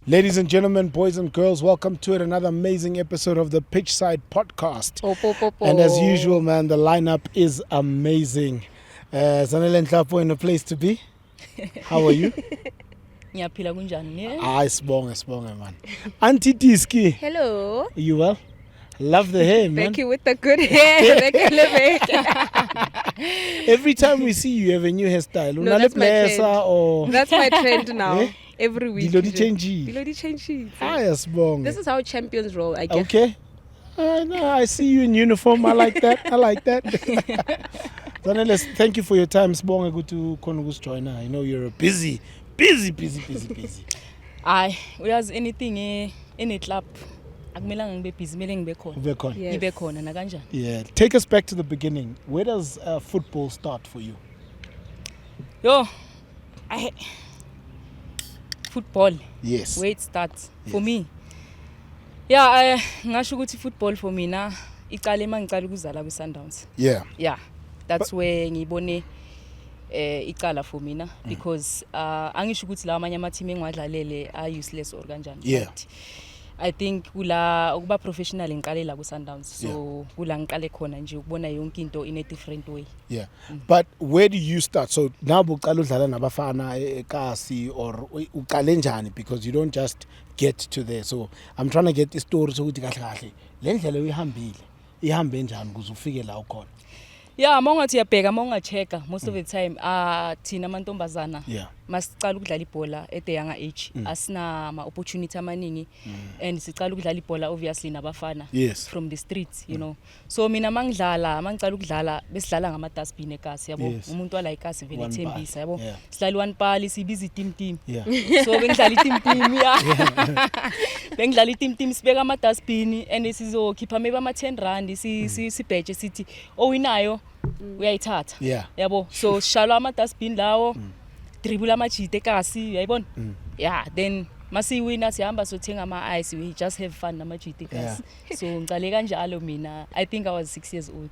Ladies and gentlemen, boys and girls, welcome to another amazing episode of the Pitchside podcast. And as usual, man, the lineup is amazing. Zanele Nhlapho in a place to be. How are you? Sibonge, man. Aunty Diski. Hello. You well? Love the hair, man. Thank you with the good hair. Every time we see you, you have a new hairstyle. No, that's my trend. Or... That's my trend now. Eh? Every week. Dilodi change. This is how champions roll, I guess. Okay. No, I see you in uniform. I like that. Zanele, thank you for your time. Sibonge good to Konugus join. I know you're a busy. We has anything in a club. Yeah. Take us back to the beginning. Where does football start for you? Football. Yes. Where it starts for me. Yeah, ngasho ukuthi football for me na iqale mangicala ukuzala kwi-Sundowns. Yeah. That's where ngibone iqala for mina because angisho ukuthi la amanye ama team engiwadlalele are useless or kanjani. Yeah. I think kula ukuba professional ngiqale la ku-Sundowns. So kula ngiqale khona nje ukubona yonke into in a different way. Yeah. But where do you start? So now uqala udlala nabafana eKasi or uqale njani because you don't just get to there. So I'm trying to get the story sokuthi kahle le ndlela uyihambile ihambe njani ukuze ufike la ukhona. Yeah, mongathi uyabheka mongacheka most of the time thina amantombazana masicala ukudlala ibhola at the younger age asina ama opportunity amaningi and sicala ukudlala ibhola obviously nabafana from the streets, you know. So mina mangicala ukudlala besidlala ngama dustbin eKasi yabo umuntu wala eKasi vele ethembisa yabo sidlala one pali sibiza team so bengidlala team sibeka ama dustbin and sizokhipha maybe ama 10 rand sibheje sithi owinayo uyayithatha yabo so shala ama dustbin lawo dribble amajite eKasi uyayibona then masiwina sihamba sothenga ama ice, we just have fun namajite eKasi. So ngicale kanjalo mina. I think I was 6 years old.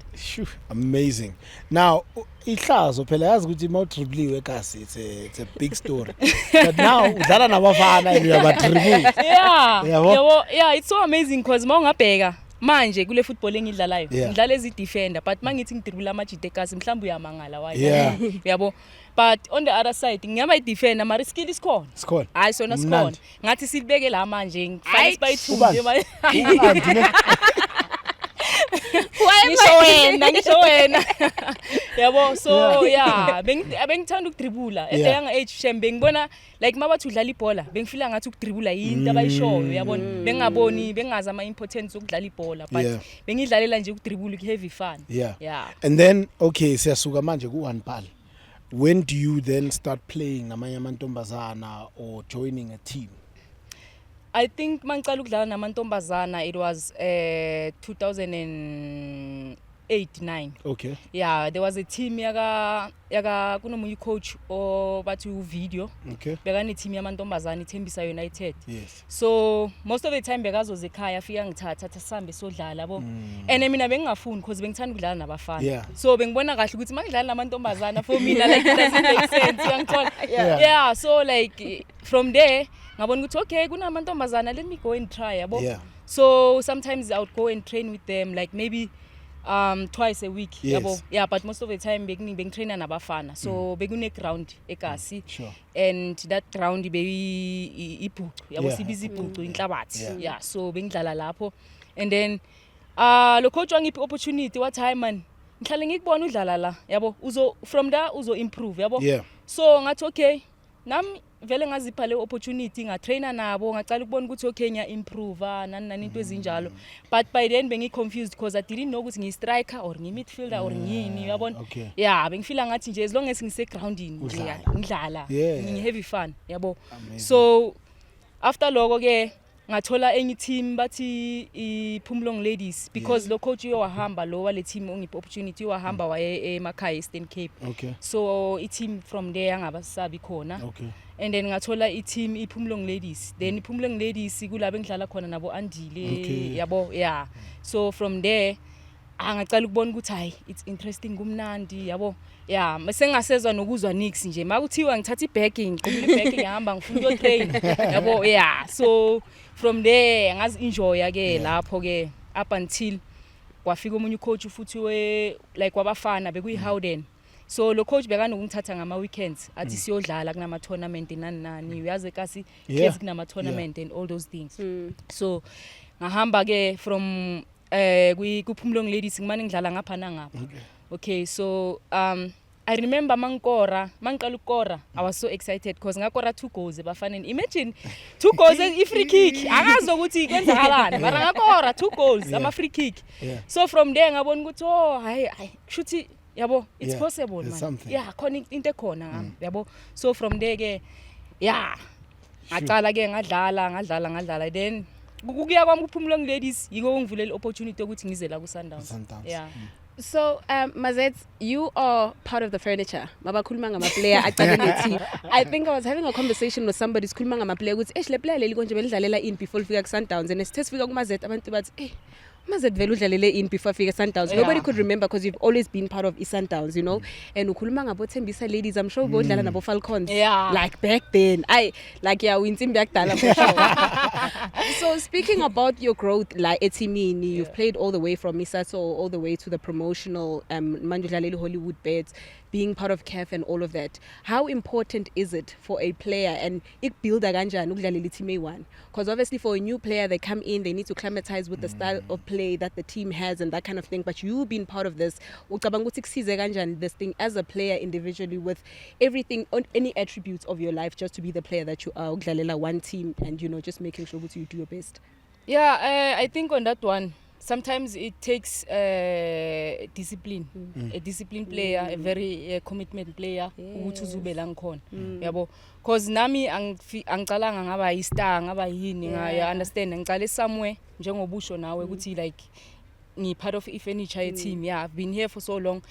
Amazing. Now ihlazo phela yazi ukuthi mawudribliwe eKasi it's a big story. But now udlala nabafana and uyabadribble. Yeah, it's so amazing because mawungabheka manje kule football engidlalayo ngidlala ezi defender but mangithi ngidribula amajite eKasi mhlawumbe uyamangala wayo yabo. But on the other side ngiyaba i-defender mari skill isikhona hayi sona sikhona ngathi silibeke la manje ngifana sibayithunje manje ngisho wena yabo. So yeah bengithanda ukudribula at the young age shembe ngibona like mabathi udlala ibhola bengifila ngathi ukudribula yinto abayishoyo yabona bengazi ama importance ukudlala ibhola but bengidlalela nje ukudribula heavy fun. Yeah. And then okay siyasuka manje ku one pal. When do you then start playing namanye amantombazana or joining a team? I think mangicala ukudlala namantombazana it was 2008-9. Okay. Yeah, there was a team yaga kunomunye coach bathi uvideo. Okay. Bekane team yamantombazana iThembisa United. Yes. So most of the time bekazoze ekhaya afika ngithatha sambe sodlala yabo. And mina bengingafuni because bengithanda ukudlala nabafana. So bengibona kahle ukuthi mangidlala namantombazana for mina like it doesn't make sense uyangithola. Yeah, so like from there ngabona ukuthi okay kunamantombazana let me go and try yabo. So sometimes I would go and train with them like maybe twice a week yabo. Yeah, but most of the time bengtraina nabafana. So bekune ground eKasi and that ground ibhuqu yabo sibiza ibhuqu inhlabathi. Yeah, so bengidlala lapho and then lo coach wangiphi opportunity wathi hi man ngihlale ngikubona udlala la yabo from there uzo improve yabo. So ngathi okay nami vele ngazipha le opportunity ngatraina nabo ngacala ukubona ukuthi okay ngiya improve nani into ezinjalo but by then bengi confused because I didn't know ukuthi ngi striker or ngi midfielder or ngini uyabona. Yeah bengifila ngathi nje as long as ngise groundini ngidlala ngi heavy fun yabo. So after lokho ke ngathola enye team bathi iPhumlong Ladies because lo coach uyahamba lo wale team ongiphi opportunity uyahamba waye emakhaya Eastern Cape. So I team from there angabasabi khona. And then ngathola team iPhumlong Ladies. Then iPhumlong Ladies kula bengidlala khona nabo Andile yabo. Yeah. So from there angacala ukubona ukuthi hayi it's interesting kumnandi yabo yeah masengasezwa nokuzwa nix nje makuthiwa ngithatha ibag ngiqhubula ibag ngihamba ngifuna ukuyotrain yabo yeah so from there ngazi enjoy ke lapho ke up until kwafika umunye coach futhi like wabafana bekuyiHowden so lo coach bekanokungithatha ngama weekends athi siyodlala kunama tournament nani uyazi kasi kids kunama tournament and all those things so ngahamba ke from kuPhumlong Ladies ngimane ngidlala ngapha nangapha okay so I remember mangqala ukora I was so excited because ngakora 2 goals ebafaneni imagine 2 goals i-free kick angazi ukuthi kwenzakalani mara ngakora 2 goals ama free kick so from there ngabona ukuthi oh hayi shuthi yabo it's possible man yeah khona into ekhona ngami yabo so from there ke yeah ngaqala ke ngadlala then kukuya kwami kuPhumlong Ladies yiko ngivulela opportunity ukuthi ngize la ku Sundowns yeah. So, Mazet, you are part of the furniture. Mabakhuluma ngama player aqaleni. I think I was having a conversation with somebody sikhuluma ngama player ukuthi le player leli konje belidlalela in before fika ku Sundowns and sesifika ku Mazet abantu bathi Mazet vele udlalele in before fika Sundowns. Nobody could remember because you've always been part of Sundowns, you know. And ukhuluma ngabo Thembisa Ladies, I'm sure bodlala nabo Falcons. Yeah. Like back then. Winsimbi yakudala for sure. So speaking about your growth like eTimini, you've played all the way from Misato all the way to the promotional Mandudlaleli Hollywood Beds, being part of CAF and all of that. How important is it for a player and build kanjani ukudlalela iTeam A1? Because obviously for a new player they come in, they need to acclimatize with the style of play that the team has and that kind of thing. But you've been part of this. Ucabanga ukuthi kusize kanjani this thing as a player individually with everything on any attributes of your life just to be the player that you are ukudlalela one team and you know just making sure that you do your best. Yeah, I think on that one sometimes it takes discipline, a disciplined player, a very commitment player ukuthi uzube la ngikhona yabo because nami angicalanga ngaba yi-star ngaba yini ngaya understand ngicale somewhere njengobusho nawe ukuthi like ngi part of furniture team yeah I've been here for so long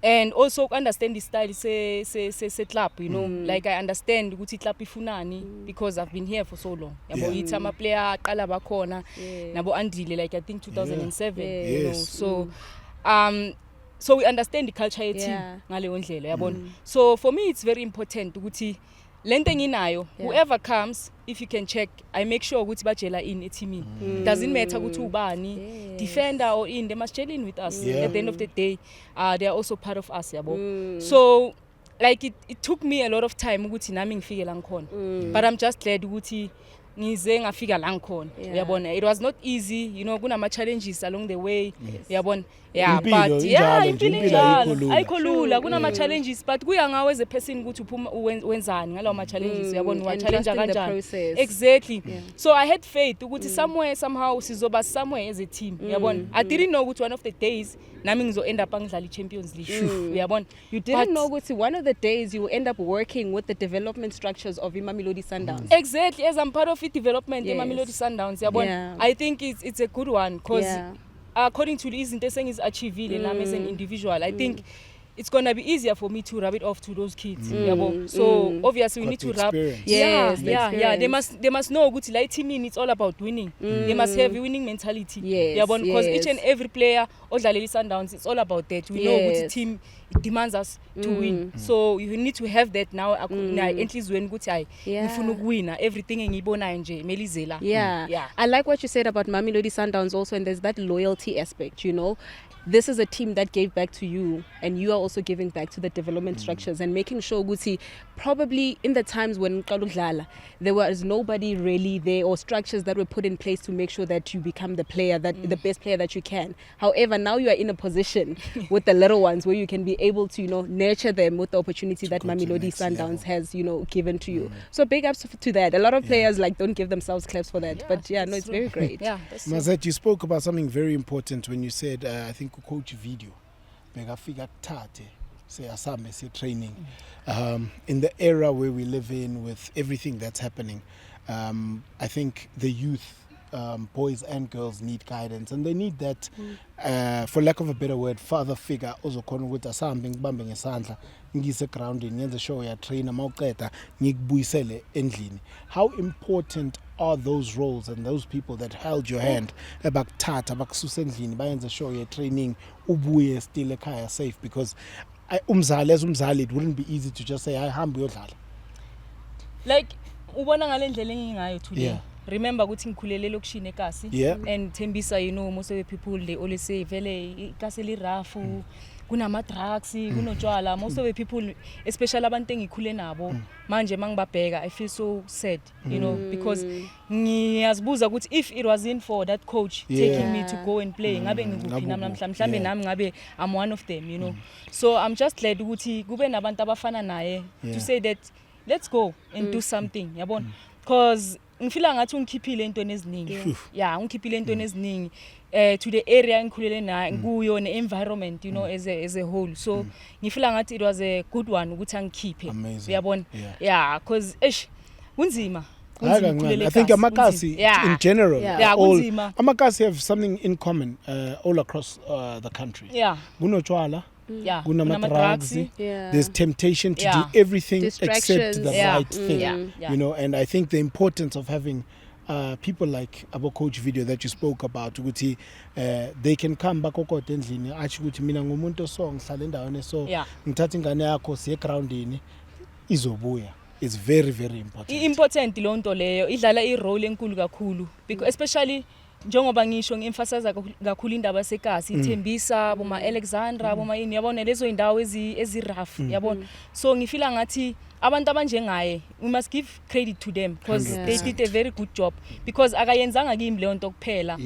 and also understand the style se club you know like I understand ukuthi club ifunani because I've been here for so long yabo yithi ama player aqala bakhona nabo andile like I think 2007 you know so we understand the culture team ngaleyo ndlela yabona so for me it's very important ukuthi lento enginayo whoever comes if you can check I make sure ukuthi bajela in eteamini doesn't matter ukuthi ubani defender or in they must gel in with us at the end of the day they are also part of us yabo so like it took me a lot of time ukuthi nami ngifike la ngikhona but I'm just glad ukuthi ngize ngafika la ngikhona uyabona it was not easy you know kunama challenges along the way uyabona but impilo ayikolula kunama challenges but kuya ngawe as a person ukuthi uphuma wenzani ngalawo ma challenges uyabona wa challenge kanjani exactly so I had faith ukuthi somewhere somehow sizoba somewhere as a team uyabona I didn't know ukuthi one of the days nami ngizo end up ngidlala iChampions League uyabona you didn't know ukuthi one of the days you will end up working with the development structures of Mamelodi Sundowns exactly as I'm part of development Mamelodi Sundowns yabona I think it's a good one because according to the izinto esengizachivile nami as an individual I think it's going to be easier for me to rub it off to those kids yabo so obviously we need to rub they must know ukuthi la teamini it's all about winning they must have a winning mentality yabo because each and every player odlalela Sundowns it's all about that we know ukuthi team it demands us to win so you need to have that now enhlizweni ukuthi hayi ngifuna ukuwina everything engiyibonayo nje melizela I like what you said about Mamelodi Sundowns also and there's that loyalty aspect you know this is a team that gave back to you and you are also giving back to the development structures and making sure ukuthi probably in the times when Qaludlala there was nobody really there or structures that were put in place to make sure that you become the player that the best player that you can however now you are in a position with the little ones where you can be able to you know nurture them with the opportunity that Mamelodi Sundowns has you know given to you so big ups to that a lot of players like don't give themselves claps for that but no it's very great Mazet you spoke about something very important when you said I think coach video bekafika kuthathe asame se training in the era where we live in with everything that's happening I think the youth boys and girls need guidance, and they need that, for lack of a better word, father figure. Ozokhona ukuthi asambe ngibambe ngesandla ngise grounding ngenze show ya trainer mawuqeda ngikubuyisele endlini. How important are those roles and those people that held your hand abakuthatha bakususa endlini bayenze show ya training ubuye still ekhaya safe? Because umzali as umzali, it wouldn't be easy to just say I hambe uyodlala. Like ubona ngale ndlela engingayo today. Yeah. Remember ukuthi ngikhulele lokushine eKasi, Yeah. and Thembisa, you know, most of the people they always say vele iKasi lirafu, kunama drugs, kunotshwala. Most of the people, especially abantu engikhule nabo, manje mangibabheka I feel so sad, you know, because ngiyazibuza ukuthi if it wasn't for that coach taking me to go and play, ngabe ngikuphi nami mhlambe nami ngabe I'm one of them, you know. So I'm just glad ukuthi kube nabantu abafana naye to say that let's go and do something, yabona, because ngifila ngathi ungikhiphile into eziningi. Yeah, ungikhiphile into eziningi to the area engikhulele na kuyo ne environment, you know, as a whole. So ngifila ngathi it was a good one ukuthi angikhiphe, uyabona. Yeah, because kunzima. I think amakasi in general, all amakasi have something in common all across the country. Yeah. Kunotshwala, drugs, there's temptation to do everything except the right thing. You know, and I think the importance of having people like our coach video that you spoke about, ukuthi they can come back endlini athi ukuthi mina ngumuntu so ngihlala endaweni so ngithatha ingane yakho siye groundini izobuya. It's very, very important. Important lo nto leyo idlala role enkulu kakhulu, because especially njengoba ngisho ngiemphasize kakhulu indaba yaseKasi, Thembisa, boma Alexandra, boma yini, yabona lezo indawo ezi-rough, yabona. So ngifila ngathi abantu abanjengaye, we must give credit to them because they did a very good job, because akayenzanga kimi leyo nto kuphela.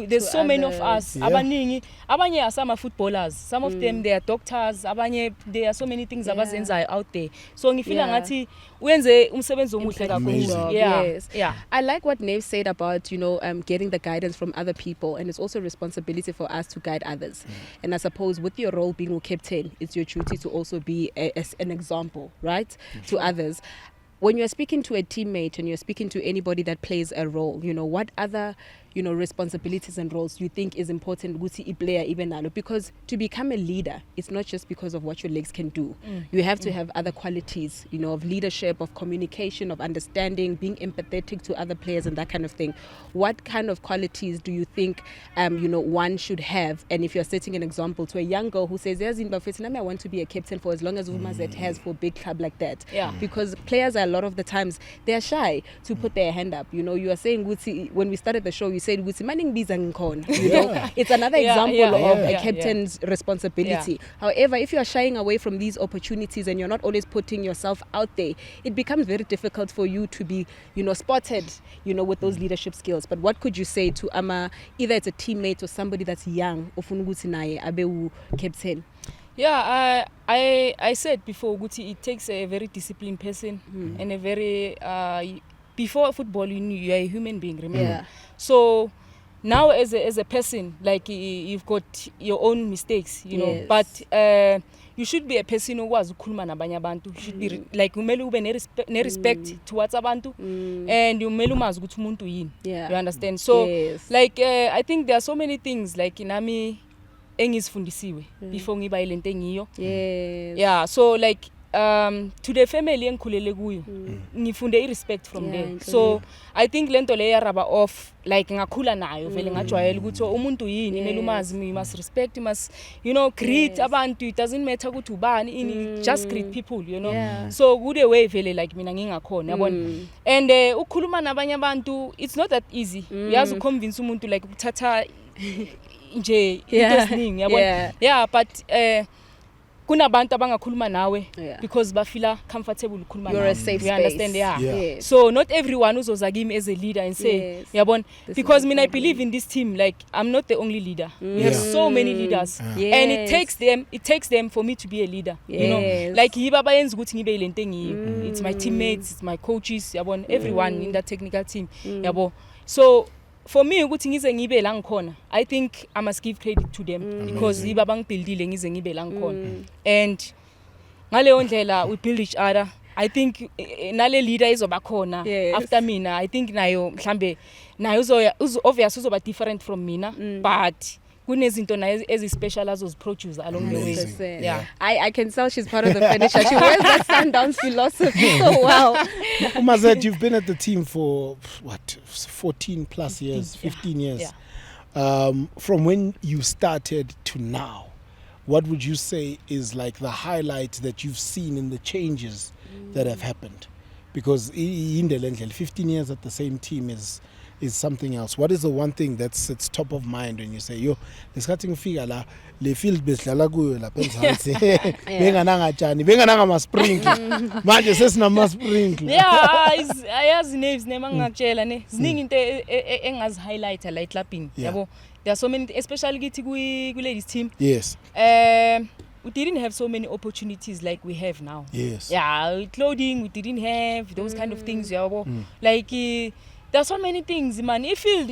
There's so many of us, abaningi, abanye asama footballers, some of them they are doctors, abanye there are so many things abazenzayo out there. So ngifila ngathi uyenze umsebenzi omuhle kakhulu. Yes. I like what Nave said about, you know, getting the guidance from other people, and it's also a responsibility for us to guide others. And I suppose with your role being a captain, it's your duty to also be as an example, right? To others. When you're speaking to a teammate and you're speaking to anybody that plays a role, you know, what other, you know, responsibilities and roles you think is important ukuthi player even nalo? Because to become a leader, it's not just because of what your legs can do. You have to have other qualities, you know, of leadership, of communication, of understanding, being empathetic to other players and that kind of thing. What kind of qualities do you think, you know, one should have? And if you're setting an example to a young girl who says, I want to be a captain for as long as Umazet has for a big club like that. Because players are a lot of the times, they're shy to put their hand up. You know, you are saying, when we started the show, you said, you know, it's another example of a captain's responsibility. However, if you are shying away from these opportunities and you're not always putting yourself out there, it becomes very difficult for you to be, you know, spotted, you know, with those leadership skills. But what could you say to either it's a teammate or somebody that's young, abe captain? Yeah, I said before, Guti, it takes a very disciplined person and a very before football, you're a human being, remember? So now as a person, like you've got your own mistakes, you know, but you should be a person who was ukhuluma nabanye abantu. You should be like umele ube ne respect towards abantu, and umele umazi ukuthi umuntu yini. You understand? So like I think there are so many things like nami engizifundisiwe before ngiba ile nto engiyo. Yeah, so like to the family engikhulele kuyo ngifunde respect from them. So I think lento le yaraba off like ngakhula nayo vele ngajwayela ukuthi umuntu yini imele umazi, you must respect, you must, you know, greet abantu. It doesn't matter ukuthi ubani, just greet people, you know. So good way vele like mina ngingakhona yabona. And ukukhuluma nabanye abantu, it's not that easy. Uyazi uconvince umuntu like ukuthatha nje into esiningi yabona. But kunabantu abangakhuluma nawe because bafila comfortable ukukhuluma nawe. You're a safe space. You understand? So not everyone uzoza kimi as a leader and say yabona, because I believe in this team, like I'm not the only leader. We have so many leaders, and it takes them for me to be a leader. You know, like yiba bayenza ukuthi ngibe ile nto engiyo. It's my teammates, it's my coaches, yabona, everyone in that technical team, yabo. So for me ukuthi ngize ngibe la ngikhona, I think I must give credit to them because yiba bangibuildile ngize ngibe la ngikhona. And ngaleyo ndlela we build each other. I think nale leader izoba khona after mina. I think nayo mhlambe naye obvious uzoba different from mina, but kunezinto naye ezi-special azoziproducer along the way. Yeah. I can tell she's part of the furniture. She wears that Sundowns philosophy so well. Umazet, you've been at the team for what, 14 plus years, 15 years. Yeah. From when you started to now, what would you say is like the highlight that you've seen in the changes that have happened? Because in the 15 years at the same team is something else. What is the one thing that's top of mind when you say, yo, lesikhathi ngifika la le field besidlala kuyo lapha enzansi bengananga tjani bengananga ma sprinkle manje sesinama sprinkle. Yeah, ayazi Naves nema ngakutshela ne ziningi into engazi highlighter la eclubini yabo. There are so many, especially kithi ku ladies team. Yes. We didn't have so many opportunities like we have now. Yes. Yeah, clothing we didn't have those kind of things yabo. Like there are so many things, man. If you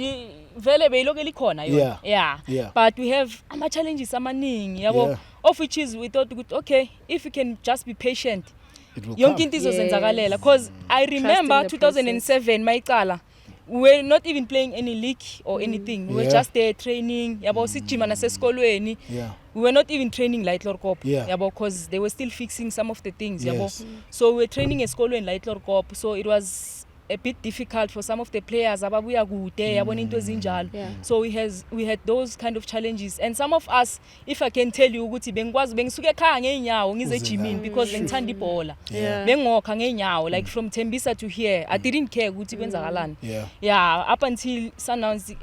vele beyilokeli khona yona. Yeah. But we have ama challenges amaningi yabo. Of which is we thought okay, if you can just be patient. Yonke into izozenzakalela because I remember 2007 mayicala. We were not even playing any league or anything. We were just there training. Yabo sijima nasesikolweni. We were not even training light lor cop. Yabo because they were still fixing some of the things. Yabo. So we were training esikolweni light lor cop. So it was a bit difficult for some of the players ababuya kude yabona into ezinjalo. So we had those kind of challenges, and some of us, if I can tell you ukuthi bengikwazi bengisuke ekhaya ngeenyawo ngize gymini because bengithanda ibhola bengokha ngeenyawo like from Tembisa to here. I didn't care ukuthi kwenzakalani. Up until Sundowns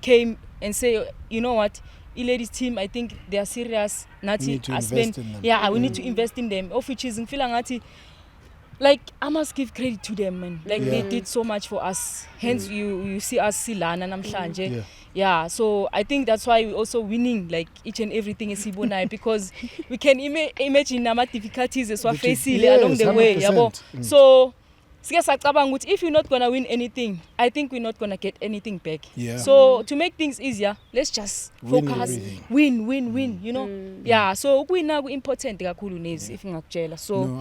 came and say, you know what, ladies team, I think they are serious. Nathi we need to invest in them. Of which is ngifila ngathi like I must give credit to them, man. Like they did so much for us. Hence you see us silana namhlanje. So I think that's why we also winning like each and everything esibonai because we can imagine nama difficulties as we face along the way, yabo. So if you're not gonna win anything, I think we're not gonna get anything back. So to make things easier, let's just focus, win, you know. So ukuwina important kakhulu Naves if ngakutshela. So no,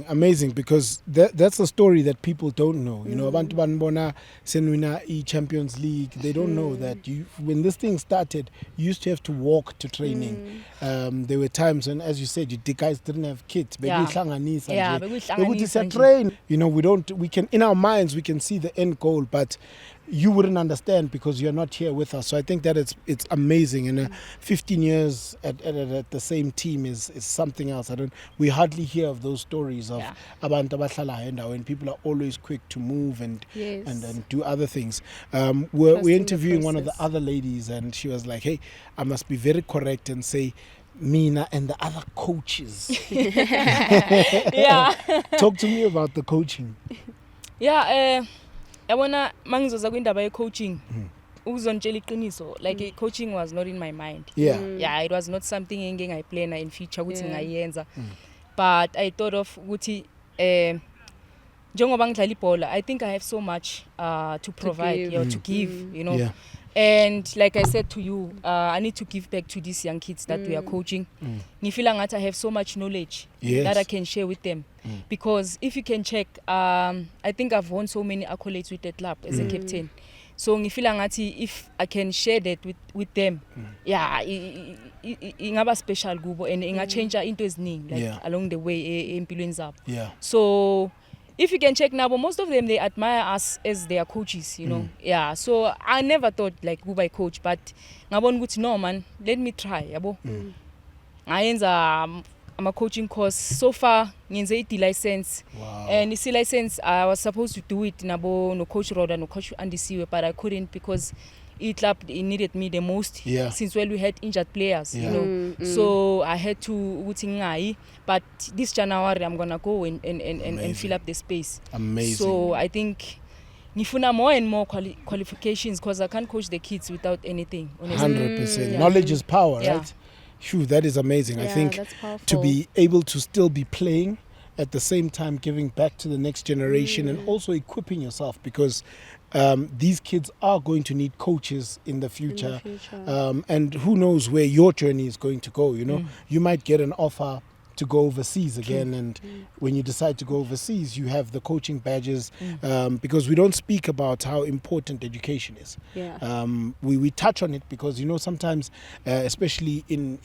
amazing because that's a story that people don't know. You know, abantu banibona senwina Champions League, they don't know that when this thing started, you used to have to walk to training. There were times when, as you said, you guys didn't have kits. Train. You know, we can in our minds we can see the end goal, but you wouldn't understand because you're not here with us. So I think that it's amazing, and 15 years at the same team is something else. We hardly hear of those stories of abantu abahlala endaweni when people are always quick to move and do other things. We're interviewing one of the other ladies, and she was like, hey, I must be very correct and say Mina and the other coaches. Talk to me about the coaching. Yabona mangizoza kwindaba ye coaching ukuzonitshela iqiniso like coaching was not in my mind. It was not something engeke ngayiplan in future ukuthi ngayenza. But I thought of ukuthi njengoba ngidlala ibhola, I think I have so much to provide, to give, you know. And like I said to you, I need to give back to these young kids that we are coaching. Ngifila ngathi I have so much knowledge that I can share with them. Because if you can check, I think I've won so many accolades with the club as a captain. So ngifila ngathi if I can share that with them, ingaba special kubo and ingachange into eziningi like along the way empilweni zabo. So if you can check now, but most of them, they admire us as their coaches, you know. So I never thought like who by coach, but ngabona ukuthi no man, let me try, yabo. Ngayenza a coaching course. So far ngenze i license. And the license I was supposed to do it nabo no coach Roda no coach Aunty Diski, but I couldn't because club needed me the most since we had injured players, you know. So I had to ngai, but this January I'm gonna go and fill up the space. Amazing. So I think nifuna more and more qualifications because I can't coach the kids without anything. 100%. Knowledge is power, right? Phew, that is amazing. I think to be able to still be playing at the same time giving back to the next generation and also equipping yourself because these kids are going to need coaches in the future. And who knows where your journey is going to go, you know. You might get an offer to go overseas again. And when you decide to go overseas, you have the coaching badges, because we don't speak about how important education is. Yeah. We touch on it because, sometimes, especially in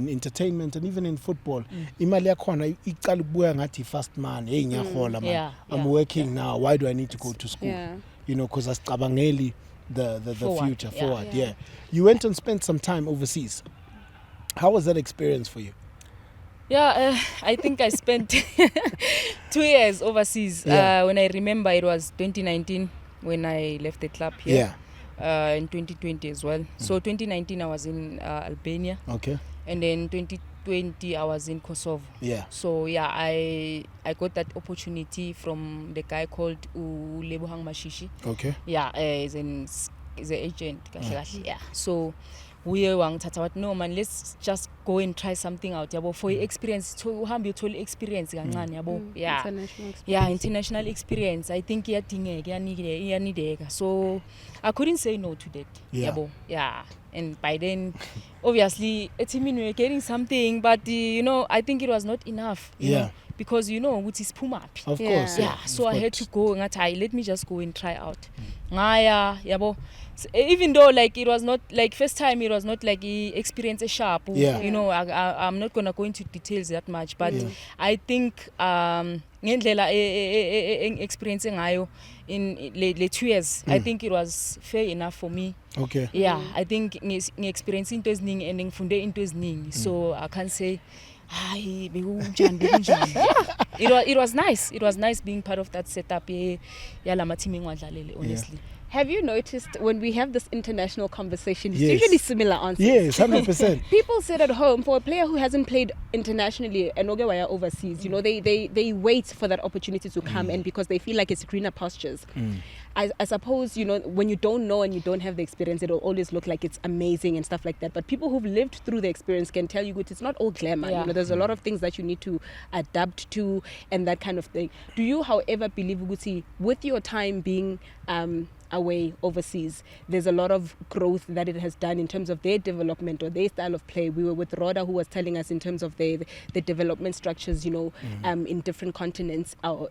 entertainment and even in football, imali yakhona iqala ukubuya ngathi fast man, hey ngiyahola man, I'm working now, why do I need to go to school? Because asicabangeli the future forward. Yeah. You went and spent some time overseas. How was that experience for you? Yeah, I think I spent 2 years overseas. When I remember, it was 2019 when I left the club here. In 2020 as well. So 2019 I was in Albania. Okay. And then 2020 I was in Kosovo. Yeah. So I got that opportunity from the guy called Lebohang Mashishi. Okay. Yeah, he's an agent. Yeah. So we were no man, let's just go and try something out. For your experience, to have your total experience, international experience. I think so I couldn't say no to that. Yeah. And by then, obviously, we were getting something, but I think it was not enough. You know, because which is Puma. Of course. Yeah. So I had to go and let me just go and try out. Even though it was not first time, it was not experience a sharp. I'm not gonna go into details that much, but I think experiencing in the 2 years, I think it was fair enough for me. Okay. Yeah, I think experiencing into and funde into so I can't say it was nice. It was nice being part of that setup. Honestly. Have you noticed when we have this international conversation, it's usually similar answers? Yes, 100%. People sit at home, for a player who hasn't played internationally and overseas, they wait for that opportunity to come, and because they feel like it's greener pastures. I suppose, when you don't know and you don't have the experience, it'll always look like it's amazing and stuff like that. But people who've lived through the experience can tell you it's not all glamour. There's a lot of things that you need to adapt to and that kind of thing. Do you, however, believe, with your time being away overseas, there's a lot of growth that it has done in terms of their development or their style of play? We were with Rhoda, who was telling us in terms of the development structures, in different continents are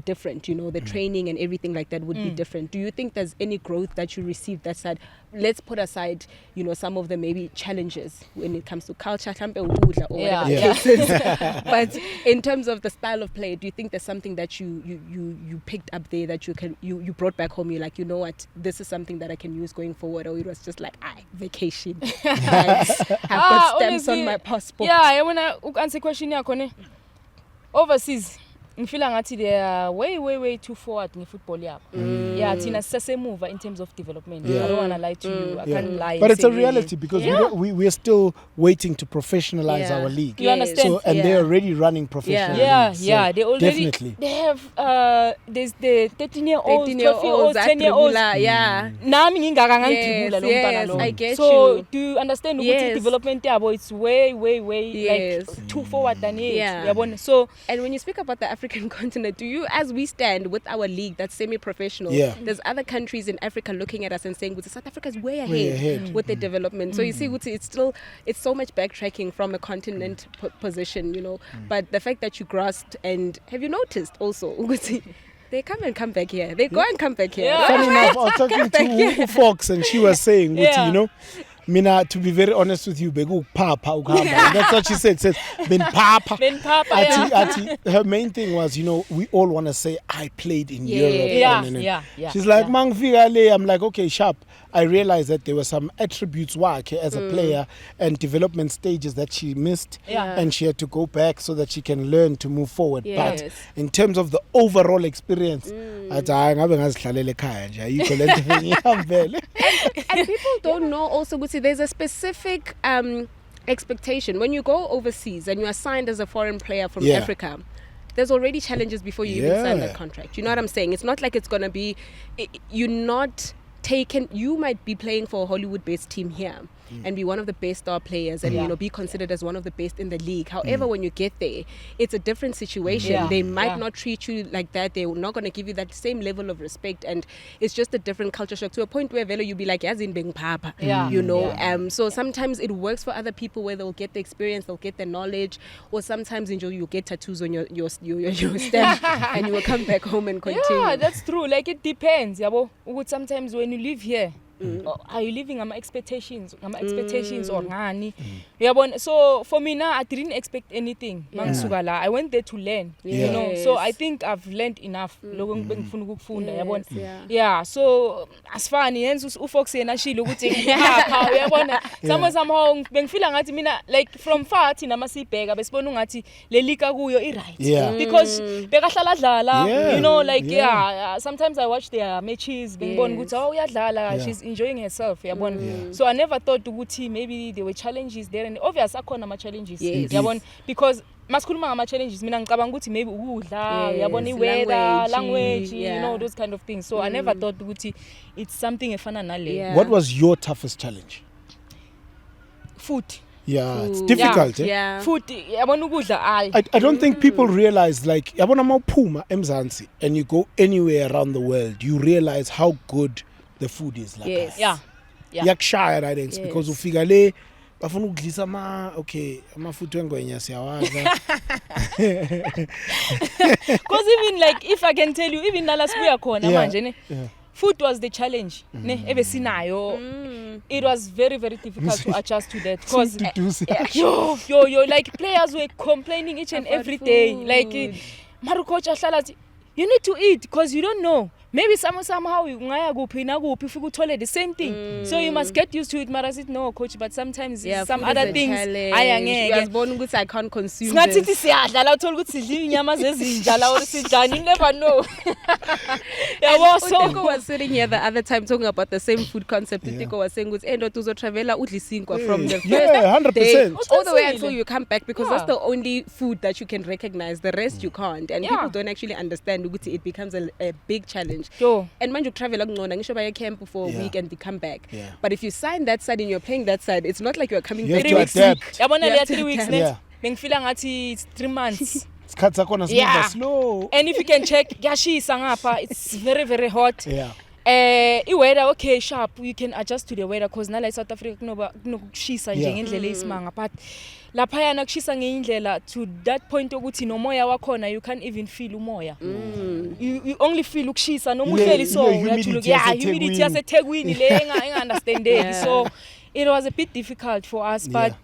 different, the training and everything like that would be different. Do you think there's any growth that you received that side? Let's put aside, some of the maybe challenges when it comes to culture, or whatever the case is. But in terms of the style of play, do you think there's something that you picked up there that you brought back home? You're like, you know what, this is something that I can use going forward, or it was just like, vacation. I've got stamps on my passport. Yeah, when I answer question overseas, I feel like they are way too forward in football. Yeah, Tina sase move in terms of development. I don't want to lie to you. I can't lie. But it's a reality because we're still waiting to professionalize our league. You understand? So, and they're already running professional leagues. Yeah. They already definitely. They have there's the 13-year-olds, 12-year-olds, 10-year-olds. Yeah. Yes, I get so you. do you understand? Development it's way too forward than it. Yeah. So, and when you speak about the African continent, do you, as we stand with our league that's semi-professional, there's other countries in Africa looking at us and saying, South Africa is way ahead with the development. So you see, it's so much backtracking from a continent position, but the fact that you grasped, and have you noticed also, they come back here. They go and come back here. Funny enough, I was talking to Fox and she was saying, Mina, to be very honest with you, begu papa. That's what she said. Said ben papa. Her main thing was, we all want to say I played in Europe. Yeah. She's like, Mang Figale. I'm like, okay, sharp. I realized that there were some attributes as a player and development stages that she missed, and she had to go back so that she can learn to move forward. Yes. But in terms of the overall experience, and people don't know also, there's a specific expectation. When you go overseas and you are signed as a foreign player from Africa, there's already challenges before you even sign that contract. You know what I'm saying? It's not like it's going to be, you're not taken, you might be playing for a Hollywood-based team here, and be one of the best star players and, you know, be considered as one of the best in the league. However, when you get there, it's a different situation. They might not treat you like that. They're not going to give you that same level of respect, and it's just a different culture shock to a point where vele you'll be like, as in being papa, you know. So sometimes it works for other people where they'll get the experience, they'll get the knowledge, or sometimes you'll get tattoos on your stamp and you will come back home and continue. Yeah, that's true. Like, it depends. Sometimes when you live here, are you living on my expectations or ngani? So for me now, I didn't expect anything. I went there to learn, you know. So I think I've learned enough. Yeah, so as far as ufox and ashilo somehow bengifila ngathi mina, like, from far thina masibheka besibona ungathi lelika kuyo right, because bekahlala dlala, you know, like sometimes I watch their matches bengibona ukuthi uyadlala, she's enjoying herself, so I never thought ukuthi maybe there were challenges there, and obvious akhona ama challenges, because masikhuluma ngama challenges mina ngicabanga ukuthi maybe ukudla, weather, language, you know, those kind of things. So I never thought ukuthi it's something efana nale. What was your toughest challenge? Food. Yeah, it's difficult. Food, I don't think people realize, like, yabona mawuphuma eMzansi and you go anywhere around the world, you realize how good the food is. Like, yakushaya, right? It's because ufika le bafuna ukudlisa amafuthu engwenya siyawaza. Because even, like, if I can tell you, even nala sibuya khona manje ne, food was the challenge ne ebesinayo. It was very, very difficult to adjust to that, because like, players were complaining each and every day, like, Maru coach ahlala, you need to eat because you don't know, maybe somehow ungaya kuphi na kuphi ufike uthole the same thing, so you must get used to it. Mara said no coach, but sometimes some other things ayangeke uyazibona ukuthi I can't consume singathi siyadlala uthola ukuthi sidla inyama zezinja la or sidlani, you never know. Utiko was sitting here the other time talking about the same food concept. Utiko was saying ukuthi endo tuzotravela udli sinkwa from the first day 100% all the way until you come back, because that's the only food that you can recognize, the rest you can't, and people don't actually understand ukuthi it becomes a big challenge. And manje travel ngona ngisho baya camp for a week and they come back, but if you sign that side and you're playing that side, it's not like you're coming back 3 weeks. Yabona le 3 weeks next bengifila ngathi it's 3 months. Skhatsa khona simba slow. And if you can check, kuyashisa ngapha, it's very, very hot. I-weather okay sharp, you can adjust to the weather, because nala South Africa kunokushisa nje ngendlela esimanga, but lapha yana kushisa ngendlela to that point ukuthi nomoya wakhona you can't even feel umoya. You only feel ukushisa noma uhleli so humidity yaseThekwini le enga understandeki. So it was a bit difficult for us, but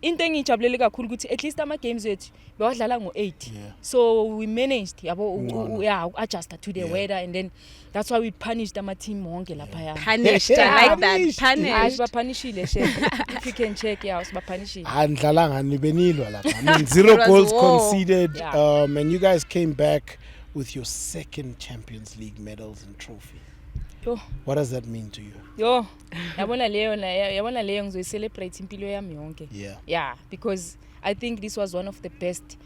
into engijabulele kakhulu ukuthi at least ama games wethu bewadlala ngo8, so we managed adjust to the weather, and then that's why we punished ama team wonke lapha ya. Punished, I like that. Punished. Sibapunishile if you can check, sibapunishile. Andlalanga nibenilwa lapha. I mean, 0 goals conceded, and you guys came back with your second Champions League medals and trophy. What does that mean to you? Yabona leyo ngizoyicelebrate impilo yami yonke. Because I think this was one of the best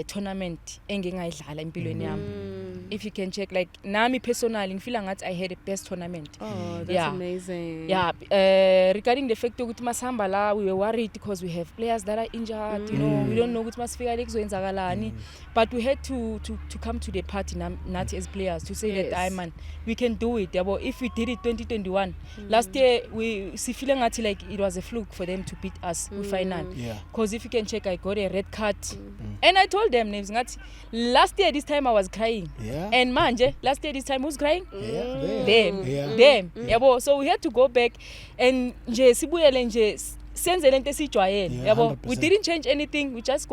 tournament engingayidlala empilweni yami. If you can check, like, nami personally ngifila ngathi I had a best tournament. That's amazing. Regarding the fact ukuthi masihamba la, we were worried because we have players that are injured, you know, we don't know ukuthi masifika le kuzoyenzakalani, but we had to come to the party nathi as players to say that man, we can do it. If we did it 2021, last year we feel ngathi like it was a fluke for them to beat us with final, because if you can check, I got a red card, and I told them Naves ngathi last year this time I was crying, and manje last year this time who's crying? Them. So we had to go back and nje sibuyele nje senze lento esijwayele. We didn't change anything, we just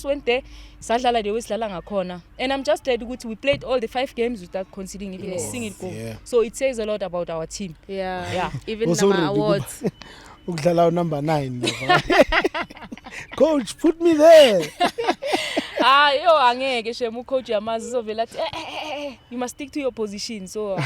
went there sadlala the way sidlala ngakhona, and I'm just glad ukuthi we played all the 5 games without conceding even a single goal. So it says a lot about our team. Even nama awards. Ukudlala number 9. Coach, put me there. Angeke shemu coach yamazi uzovela athi you must stick to your position. So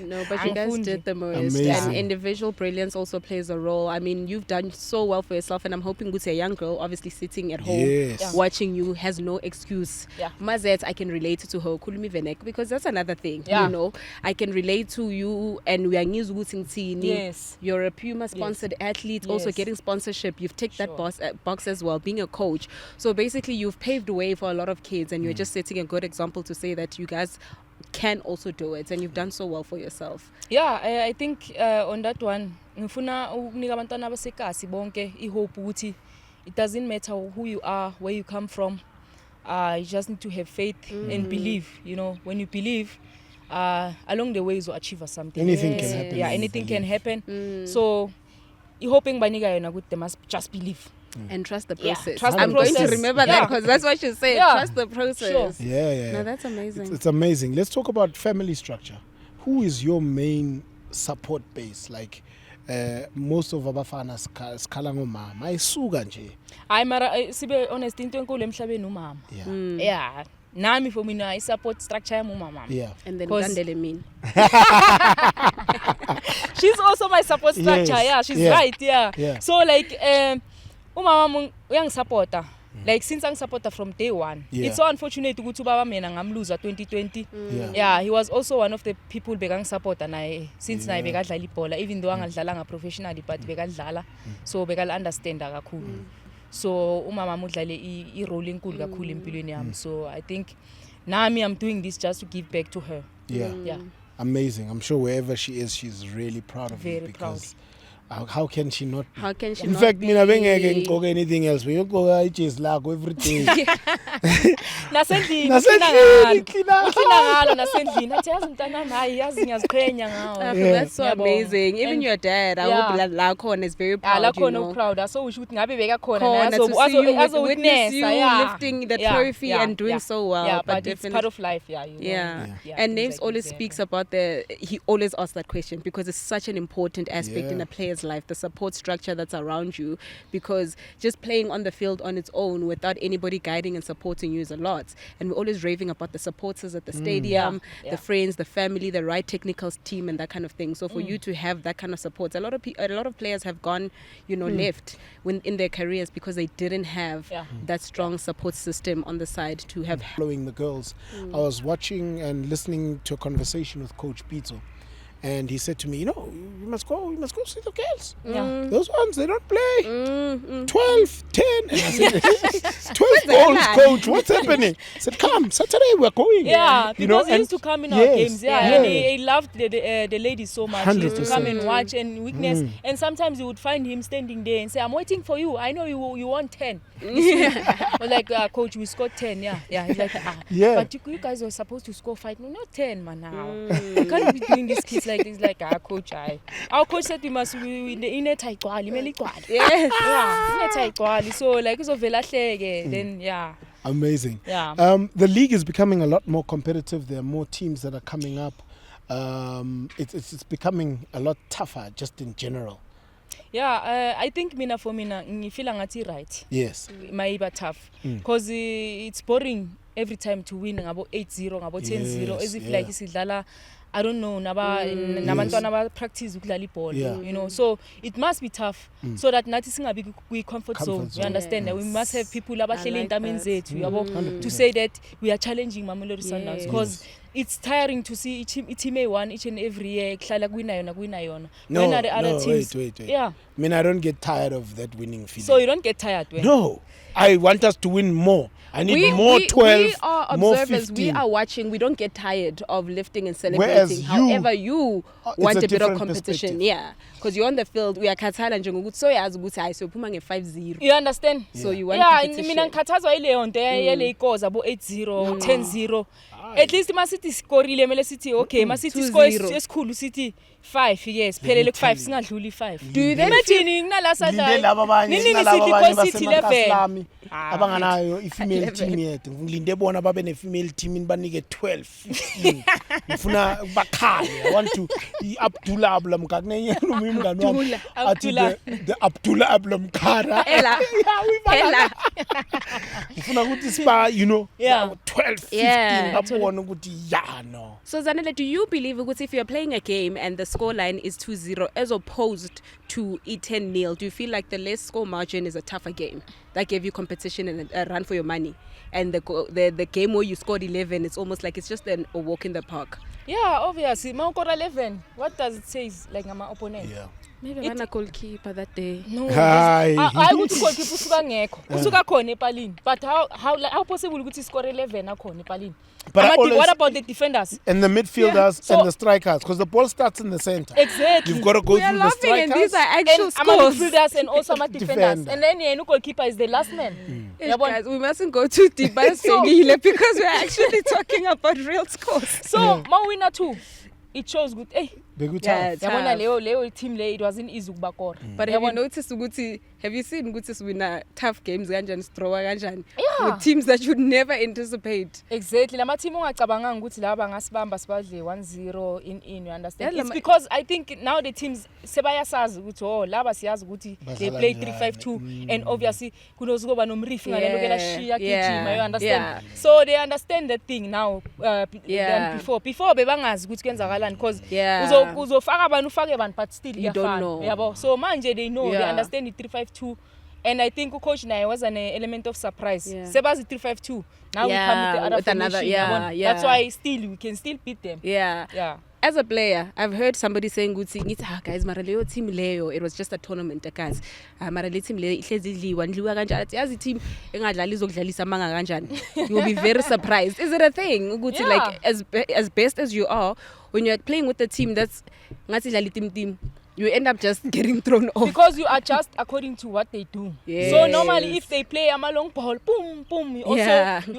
no, but you guys did the most. Amazing. And individual brilliance also plays a role. I mean, you've done so well for yourself, and I'm hoping a young girl, obviously sitting at home, Yes. watching you, has no excuse. Yeah. Mazet, I can relate to her, Kulumi Venek, because that's another thing. Yeah. You know, I can relate to you, and we are news. Yes. You're a Puma sponsored athlete, also Yes. getting sponsorship. You've ticked that Sure. box as well, being a coach. So basically, you've paved the way for a lot of kids, and you're just setting a good example to say that you guys can also do it, and you've done so well for yourself. Yeah, I think on that one, ngifuna ukunika abantwana abasekasi bonke ihope ukuthi it doesn't matter who you are, where you come from. You just need to have faith and believe. You know, when you believe, along the way you achieve something. Anything can happen. Yeah, anything can happen. So, hoping banika yona ukuthi they must just believe. And trust the Yeah, process. trust the I'm going to process. remember that because that's what you said. Yeah. Trust the process. Sure. Yeah. No, that's amazing. It's amazing. Let's talk about family structure. Who is your main support base? Like most of abafana skhala ngomama ayisuka nje. Hayi mara sibe honest into enkulu emhlabeni umama. Yeah. Yeah. Nami for mina I support structure yami umama. Yeah. And then 'Cause- Kandele mean. She's also my support structure. Yes. Yeah, she's Yeah. right. Yeah. Yeah. So like umama uyangisupporta. Like since angisupporta from day one. Yeah. It's so unfortunate ukuthi ubaba mina ngamluza 2020. Yeah. Yeah, he was also one of the people bekangisupporta naye since naye bekadlala ibhola, even though angadlalanga professionally but bekadlala. So bekal understand kakhulu. So umama udlale I role enkulu kakhulu empilweni yami. So I think nami I'm doing this just to give back to her. Yeah. Yeah. Amazing. I'm sure wherever she is, she's really proud of you Very because how can she not be? How can she In not fact, be? mina bengeke ngigqoke anything else. Uyogqoka ijezi lakho every day. Nasendlini Nasendlini, clean uklina ngalo nasendlini athi yazi mntana nayi yazi ngiyaziqhenya ngawo. That's so Yabo. amazing. Even And- your dad, I Yeah. hope la khona is very Yeah, proud, la you khona know. proud. So usho ukuthi ngabe bekakhona Khona naye to see you, azo witness you yeah. lifting the Yeah, trophy yeah, and doing yeah. so well. Yeah, but but it's definitely part of life, yeah. You know. Yeah. Yeah, And things Naves like always this, speaks yeah. about he always asks that question because it's such an important aspect in Yeah. a player's life, the support structure that's around you, because just playing on the field on its own without anybody guiding and supporting you is a lot. And we're always raving about the supporters at the stadium, Yeah. the friends, the family, the right technical team and that kind of thing. So for you to have that kind of support, a lot of players have gone, left in their careers because they didn't have Yeah. that strong support system on the side to have. Following the girls, I was watching and listening to a conversation with Coach Pito, and he said to me, you must go see the girls. Yeah. Those ones, they don't play. Mm-hmm. 12, 10. And I said, 12 goals, coach. What's happening? I said, come, Saturday we're going. Yeah, You know, because he and- used to come in our yes, games, yeah, yeah. and he loved the ladies so much. He used to come 100%. and watch and witness, and sometimes you would find him standing there and say, "I'm waiting for you. I know you want 10." We're like, coach, we scored 10. Yeah. He's like, Yeah. but you guys were supposed to score 5. No, not 10, man. Now you can't be doing these kids like this. Like, coach, our coach said we must in the taigwali, meli gwali. Yes. Yeah, in taigwali. So like, it's a then yeah. Amazing. Yeah. The league is becoming a lot more competitive. There are more teams that are coming up. It's becoming a lot tougher just in general. Yeah, I think for mina ngifeel ngathi right. Yes. Maiba tough because it's boring every time to win ngabo 8-0 ngabo 10-0 Yes, as if yeah. like isidlala I don't know nabantwana ba practice ukudlala ibhola Yeah. so it must be tough so that nathi singabi kwi comfort zone Comfort you understand we must have people abahleli like entameni that. zethu yabo to say that we are challenging Mamelodi Sundowns because it's tiring to see team A1 each and every year kuhlala kwina yona No, when are the other teams wait. yeah I mean, I don't get tired of that winning feeling. so you don't get tired when No, I want us to win more. I need we, more we, 12, we are more observers. 15. We are watching. We don't get tired of lifting and celebrating. Whereas you- However, you it's want a a bit of different competition. perspective. Yeah, because you're on the field. We are Katala and so yazi ukuthi hayi so phuma nge 5-0. you understand So you want yeah competition. mina ngikhathazwa ileyo nto yale ikoza bo 8-0 10-0 at least masithi scoreile mele sithi okay masithi 2-0. score esikhulu sithi 5 yes phelele ku 5 singadluli 5 Do you then imagine nginalasa Ngilinde laba abanye nini nalaba sithi abanye ko sithi basemakasi 11 lami abanganayo i-female 11. team yethu ngilinde bona babe ne-female team banike 12 15 ngifuna bakhale I want to i-Abdullah Ablamkara kunenyana umngani wami athi the Abdullah Ablamkara Ella. Ella. ngifuna ukuthi siba Yeah. 12 15 Yeah, babone ubone ukuthi yeah no. So Zanele, do you believe ukuthi if you're playing a game and the scoreline is 2-0 as opposed to 10-0, do you feel like the less score margin is a tougher game that gave you competition and a run for your money, and the game where you scored 11, it's almost like it's just a walk in the park? Yeah, obviously. Maukora 11. What does it say? Like my opponent. Yeah. Maybe I'm a goalkeeper that day. No. Hi. I would goalkeeper usuka ngekho. Usuka khona epalini. But how possible ukuthi score 11 akhona epalini? But What about the defenders? And the midfielders So- and the strikers, because the ball starts in the center. Exactly. You've got to go We are through the laughing and strikers. these are actual And I'm a scores. midfielders and also my defenders. Defender. And then the goalkeeper is the last man. Yes, guys, we mustn't go too deep by saying because we're actually talking about real scores. So, my winner too. It shows good. Hey, Big Yeah, tough. yabona Leo team le it wasn't easy ukubakora. But have you noticed ukuthi, have you seen ukuthi win tough games kanjani, strowa kanjani, Yeah. with teams that you'd never anticipate? Exactly. Lama team ungacabanganga ukuthi laba ngasibamba sibadle 1-0 in you understand? Yeah, It's because I think now the teams sebayasazi ukuthi laba siyazi ukuthi they play 3-5-2 and obviously kunozukoba nomrifi ngalelo shiya gijima, you understand? Yeah. So they understand that thing now Yeah. than before bebangazi ukuthi kwenzakalani because Yeah. uzofaka abantu ufake abantu but still You don't know. yabo. So manje they know, they Yeah. understand the 3-5-2. And I think coach naye was an element of surprise. Yeah. Sebazi 3-5-2. Now Yeah, we come with the other with another- formation. yeah, yabona. yeah. That's why we can still beat them. Yeah. Yeah. As a player, I've heard somebody saying ukuthi guys, mara leyo team leyo, it was just a tournament guys. Mara le team leyo ihlezi idliwa kanjani. Yazi team engadlali izokudlalisa manga kanjani. You'll be very surprised. Is it a thing ukuthi Yeah. like as best as you are, when you're playing with a team that's ngathi dlali team, you end up just getting thrown off. Because you adjust according to what they do. Yes. So normally if they play a long ball, boom, boom, you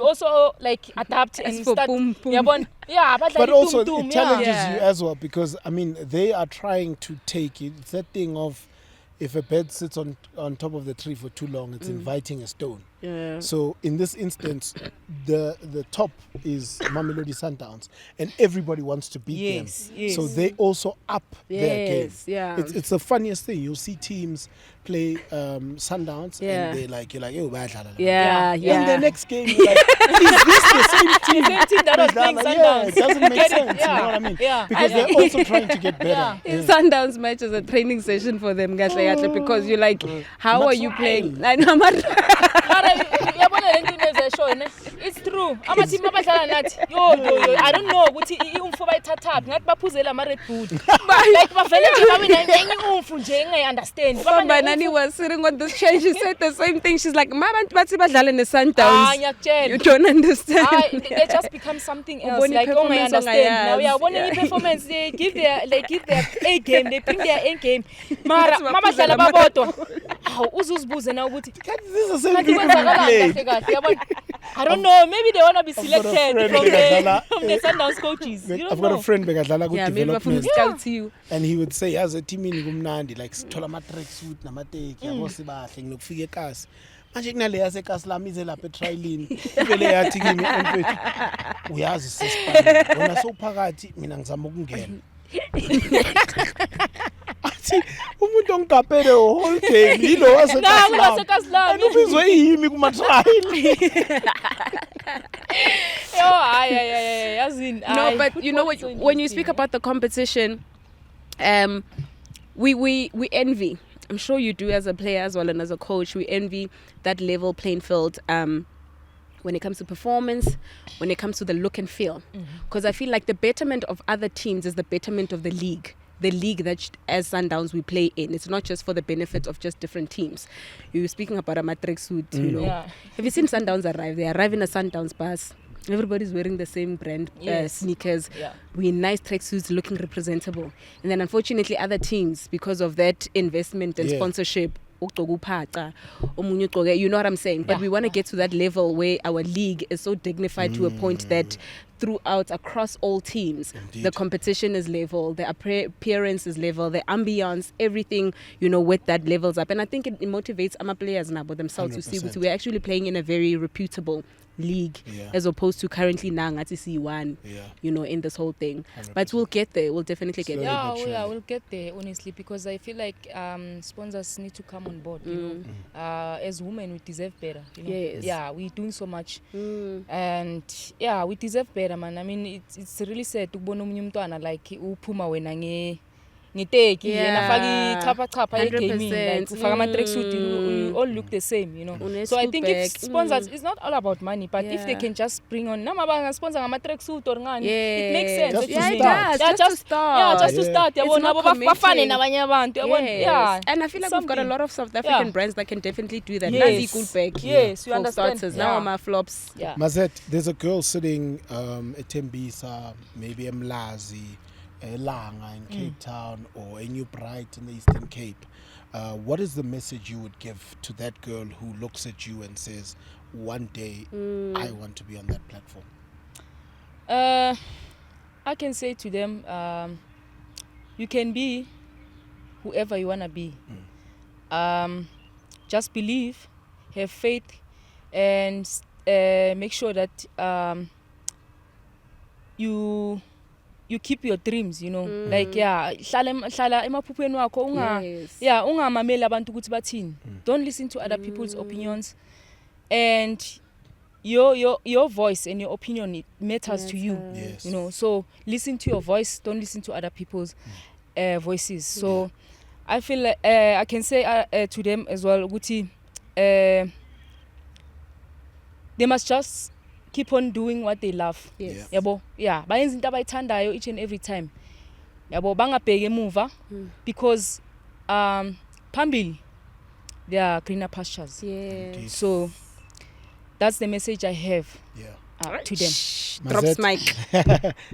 also like adapt and for start. boom, boom. Yabona. Yeah, But also it challenges Yeah. you as well, because I mean they are trying to take it. It's that thing of if a bird sits on top of the tree for too long, it's inviting a stone. Yeah. So in this instance, the top is Mamelodi Sundowns, and everybody wants to beat Yes, them. yes. So they also up their game. Yes, yeah. It's the funniest thing. You'll see teams play Sundowns, Yeah. and they're like, you're like, oh, Yeah. In the next game, you're like, is this the same team? Same team that was playing Yeah, Sundowns. it doesn't make Get it? sense. Yeah. You know what I mean? Yeah. Because they're also trying to get better. Yeah. Sundowns match is a training session for them, because you're like, how are you That's playing? I know, Mara, yabona le nto inezesho ne. It's true. Ama team abadlala nathi. Yo, I don't know ukuthi umfo bayithatha ngathi baphuzela ama Red Bull. Like bavele nje babe nenye umfu nje engayi understand. Banani was sitting on this chair. She said the same thing. She's like, "Mama, bathi badlala ne Ah, Sundowns. ngiyakutshela. You don't understand." They just become something else. Ubona Like, oh, I i-performance understand. Now, yeah, ongayazi. one Yeah. performance, they give their A game, they bring their A game. Mara, That's mama baphuzela dlala babodwa. Aw, uzuzibuze na ukuthi This is the same ngathi thing we kwenzakalani played. kahle kahle, yabona? I don't know, maybe they want to be got a selected friend from bekadlala- the Sundowns coaches. You I've don't got know. a friend bekadlala Yeah, good maybe bafuna development, scout you. and he would say, as a team in kumnandi, like sithola ama tracksuit namateki yabo sibahle nginokufika eKasi. Manje kunale yaseKasi lami ize lapha etrialini. Ivele yathi kimi mfethu uyazi sisipani. Wona sowuphakathi mina ngizama ukungena. Athi umuntu ongigapele whole game yilo Naku waseKasi. waseKasi lami. Ubizwe yimi kuma trial. Yo, ay, yazini. No, but you know what? When you speak about the competition, we envy. I'm sure you do as a player as well and as a coach. We envy that level playing field. When it comes to performance, when it comes to the look and feel, because I feel like the betterment of other teams is the betterment of the league. The league that as Sundowns we play in, it's not just for the benefit of just different teams. You were speaking about a matrix suit, you know. Yeah. Have you seen Sundowns arrive? They arrive in a Sundowns bus. Everybody's wearing the same brand Yes. sneakers. Yeah. We in nice tracksuits looking representable. And then unfortunately other teams, because of that investment and Yeah. sponsorship, ukugqoka omunye ugqoke, you know what I'm saying? But Yeah. we want to get to that level where our league is so dignified to a point that throughout across all teams, Indeed. the competition is level, the appearance is level, the ambience, everything, you know, with that levels up. And I think it motivates our players now themselves to see 100%. we're actually playing in a very reputable league, Yeah. as opposed to currently now at C1, Yeah. you know, in this whole thing. But we'll get there. We'll definitely get Slowly. there. Yeah, but surely. we'll get there, honestly, because I feel like sponsors need to come on board. You know, as women, we deserve better. You know? Yes. Yeah, we're doing so much, Mm. and yeah, we deserve better. sad, man. I mean, it's really sad to ukubona omunye umntwana like uphuma wena ngiteki yena faki chapa egaming like ufaka ama tracksuit you all look the same, you know. So I think if sponsors it's not all about money, but if they can just bring on nama banga sponsor ngama tracksuit or ngani, it makes sense. Just to start. Just to start. Yabona bafane nabanye abantu. Yeah. And I feel like we've got a lot of South African brands that can definitely do that. Yes. Nazi Coolback. Yes, you understand. Starters. Now my flops. Yeah. Mazet, there's a girl sitting at Tembisa, maybe Mlazi, Langa in Cape Town, or a New Bright in the Eastern Cape. What is the message you would give to that girl who looks at you and says, one day I want to be on that platform? I can say to them, you can be whoever you want to be. Just believe, have faith, and make sure that you keep your dreams, you know. Like hlala emaphupheni wakho ungamameli abantu ukuthi bathini. Don't listen to other people's opinions, and your voice and your opinion, it matters to you. Yes. You know, so listen to your voice, don't listen to other people's voices. So I feel like I can say to them as well, Guti, they must just keep on doing what they love. Yes. Yabo, yeah, bayenza into abayithandayo each and every time. Yabo, bangabheki emuva, because phambili there are greener pastures. Yes. So that's the message I have to them. Drops mic.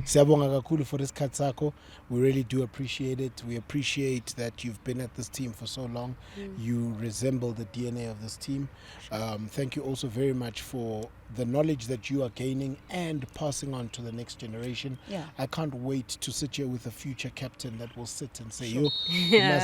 Siyabonga kakhulu for isikhathi sakho. We really do appreciate it. We appreciate that you've been at this team for so long. You resemble the DNA of this team. Thank you also very much for the knowledge that you are gaining and passing on to the next generation. Yeah. I can't wait to sit here with a future captain that will sit and say, Sure. you know,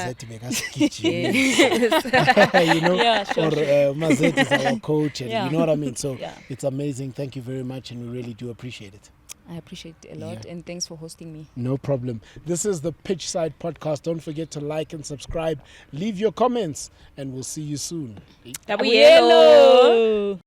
or Mazet is our coach, and you know what I mean. So it's amazing. Thank you very much, and we really do appreciate it. I appreciate it a lot, and thanks for hosting me. No problem. This is the Pitchside podcast. Don't forget to like and subscribe. Leave your comments, and we'll see you soon. Yellow.